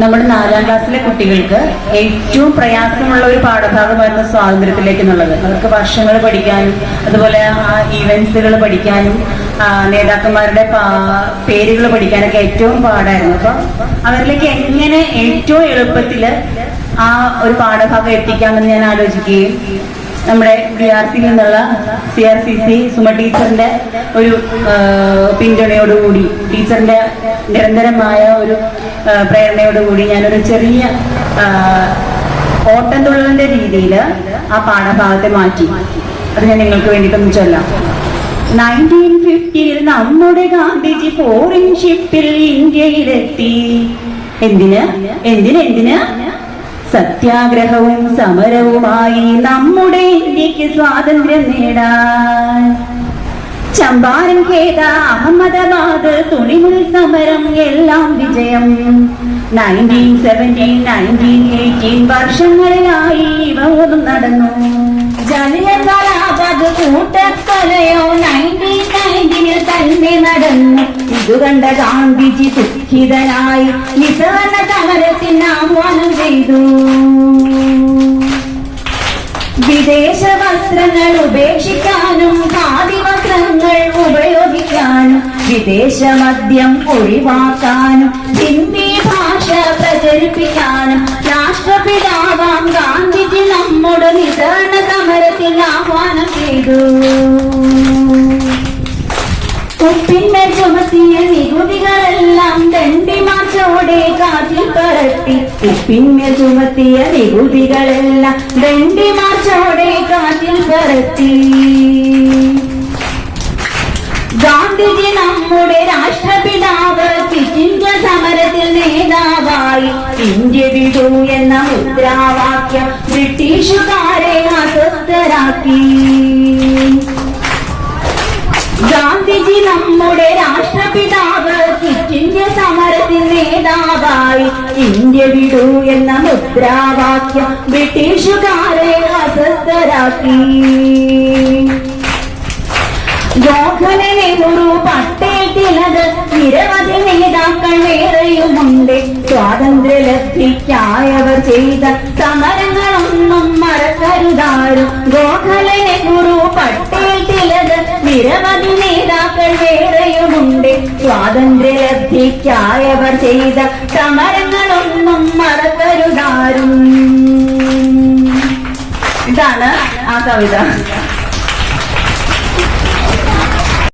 നമ്മുടെ 4ാം ക്ലാസ്സിലെ കുട്ടികൾക്ക് ഏറ്റവും പ്രയാസമുള്ള ഒരു പാഠഭാഗമായിരുന്നു സ്വാതന്ത്ര്യത്തിലേക്ക് എന്നുള്ളത്. അവർക്ക് വർഷങ്ങൾ പഠിക്കാനും അതുപോലെ ആ ഈവൻസുകൾ പഠിക്കാനും നേതാക്കന്മാരുടെ പേരുകൾ പഠിക്കാനൊക്കെ ഏറ്റവും പാടായിരുന്നു. അപ്പം അവരിലേക്ക് എങ്ങനെ ഏറ്റവും എളുപ്പത്തിൽ ആ ഒരു പാഠഭാഗം എത്തിക്കാമെന്ന് ഞാൻ ആലോചിക്കുകയും നമ്മുടെ DRCയിൽ നിന്നുള്ള CRCC സുമ ടീച്ചറിന്റെ ഒരു പിന്തുണയോടുകൂടി, ടീച്ചറിന്റെ നിരന്തരമായ ഒരു പ്രേരണയോടുകൂടി ഞാനൊരു ചെറിയ ഓട്ടംതുള്ളലിന്റെ രീതിയിൽ ആ പാഠഭാഗത്തെ മാറ്റി. അത് ഞാൻ നിങ്ങൾക്ക് വേണ്ടിയിട്ടൊന്ന് ചൊല്ലാം. 1950 നമ്മുടെ ഗാന്ധിജി ഫോറിൻ ഷിപ്പിൽ ഇന്ത്യയിലെത്തി. എന്തിന് സത്യാഗ്രഹവും സമരവുമായി നമ്മുടെ ഇന്ത്യക്ക് സ്വാതന്ത്ര്യം നേടാൻ. ചമ്പാരൻ, ഖേദ, അഹമ്മദാബാദ്, തുണിമുൽ സമരം എല്ലാം വിജയം. 1917, 1918 വർഷങ്ങളിലായി ഇവ ഒന്നും നടന്നു. ജലിയൻവാലാബാഗ് കൂട്ടക്കൊലയോ 1919 തന്നെ നടന്നു. ഇതു കണ്ട ഗാന്ധിജി ദുഃഖിതനായി നിസ്സഹരണ സമരത്തിന് ആഹ്വാനം ചെയ്തു. വിദേശ വസ്ത്രങ്ങൾ ഉപേക്ഷിക്കാനും ഖാദി വസ്ത്രങ്ങൾ ഉപയോഗിക്കാനും വിദേശ മദ്യം ഒഴിവാക്കാനും ഹിന്ദി ഭാഷ പ്രചരിപ്പിക്കാനും രാഷ്ട്രപിതാവാം ഗാന്ധിജി നമ്മുടെ നിസ്സഹരണ സമരത്തിൽ ആഹ്വാനം ചെയ്തു. ഉപ്പിന്മേൽ ചുമത്തിയ നികുതികളെല്ലാം ദണ്ഡിമാർച്ചോടെ കാറ്റിൽ പറത്തി. ഉപ്പിന്മേൽ ചുമത്തിയ നികുതികളെല്ലാം ദണ്ഡിമാർച്ചോടെ കാറ്റിൽ പറത്തി. ഗാന്ധിജി നമ്മുടെ രാഷ്ട്രപിതാവ് ക്വിറ്റ് ഇന്ത്യ സമരത്തിൽ നേതാവായി. ഇന്ത്യ വിടൂ എന്ന മുദ്രാവാക്യം ബ്രിട്ടീഷുകാരെ അസ്വസ്ഥരാക്കി. ഗാന്ധിജി നമ്മുടെ രാഷ്ട്രപിതാവ് ക്വിറ്റ് ഇന്ത്യ സമരത്തിൽ നേതാവായി. ഇന്ത്യ വിടൂ എന്ന മുദ്രാവാക്യം ബ്രിട്ടീഷുകാരെ അസ്വസ്ഥരാക്കി. ജവഹർലാൽ നെഹ്റു, പട്ടേൽ, തിലക്, നിരവധി നേതാക്കൾ വേറെയുമുണ്ട്. സ്വാതന്ത്ര്യലബ്ധിക്കായവർ ചെയ്ത സമരങ്ങളൊന്നും മറക്കരുതാരും. ജവഹർലാൽ നെഹ്റു, പട്ടേൽ, തിലക്, നിരവധി നേതാക്കൾ വേറെയുമുണ്ട്. സ്വാതന്ത്ര്യലബ്ധിക്കായവർ ചെയ്ത സമരങ്ങളൊന്നും മറക്കരുതാരും. ഇതാണ് ആ കവിത.